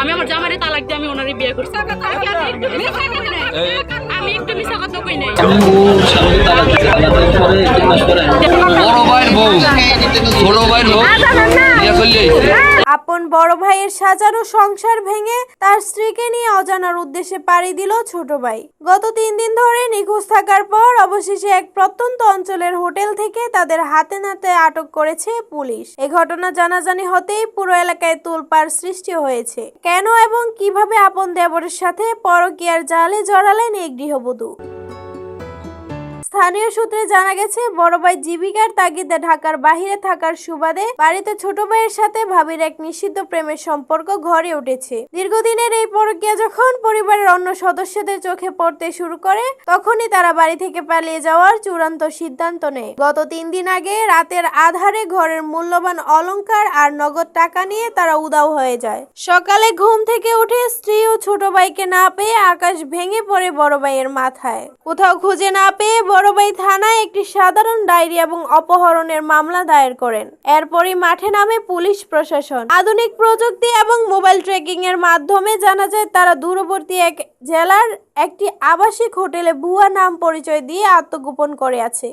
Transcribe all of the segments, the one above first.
আমি আমার জামাইরে তালাক দিয়ে আমি ওনারে বিয়ে করছি। আমি একটু মিছা কথা কই নাই। আপন বড় ভাইয়ের সাজানো সংসার ভেঙে তার স্ত্রীকে নিয়ে অজানার উদ্দেশ্যে পাড়ি দিল ছোট ভাই। গত 3 দিন ধরে নিখোঁজ থাকার পর অবশেষে এক প্রত্যন্ত অঞ্চলের হোটেল থেকে তাদের হাতে নাতে আটক করেছে পুলিশ। এ ঘটনা জানাজানি হতেই পুরো এলাকায় তোলপাড় সৃষ্টি হয়েছে। কেন এবং কিভাবে আপন দেবরের সাথে পরকীয়ার জালে জড়ালেন এই গৃহবধূ? স্থানীয় সূত্রে জানা গেছে, বড় ভাই জীবিকার তাগিদে ঢাকার বাহিরে থাকার সুবাদে বাড়িতে ছোট ভাইয়ের সাথে ভাবির এক নিষিদ্ধ প্রেমের সম্পর্ক গড়ে উঠেছে। দীর্ঘদিনের এই পরকীয়া যখন পরিবারের অন্য সদস্যদের চোখে পড়তে শুরু করে, তখনই তারা বাড়ি থেকে পালিয়ে যাওয়ার চূড়ান্ত সিদ্ধান্ত নেয়। গত 3 দিন আগে রাতের আধারে ঘরের মূল্যবান অলংকার আর নগদ টাকা নিয়ে তারা উধাও হয়ে যায়। সকালে ঘুম থেকে উঠে স্ত্রী ও ছোট ভাইকে না পেয়ে আকাশ ভেঙে পড়ে বড় ভাইয়ের মাথায়। কোথাও খুঁজে না পেয়ে বড় ভাই থানায় একটি সাধারণ ডায়েরি এবং অপহরণের মামলা দায়ের করেন। এরপরই মাঠে নামে পুলিশ প্রশাসন। আধুনিক প্রযুক্তি এবং মোবাইল ট্র্যাকিং এর মাধ্যমে জানা যায় তারা দূরবর্তী এক জেলার একটি আবাসিক হোটেলে ভুয়া নাম পরিচয় দিয়ে আত্মগোপন করে আছে।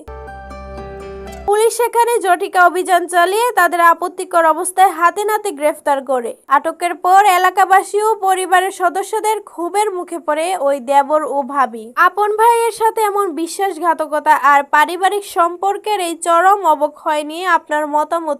পুলিশ সেখানে জটিকা অভিযান চালিয়ে তাদের আপত্তিকর অবস্থায় হাতে নাতে গ্রেফতার করে। আটকের পর এলাকাবাসী ও পরিবারের সদস্যদের ক্ষোভের মুখে পড়ে ওই দেবর ও ভাবি। আপন ভাইয়ের সাথে এমন বিশ্বাসঘাতকতা আর পারিবারিক সম্পর্কের এই চরম অবক্ষয় নিয়ে আপনার মতামত।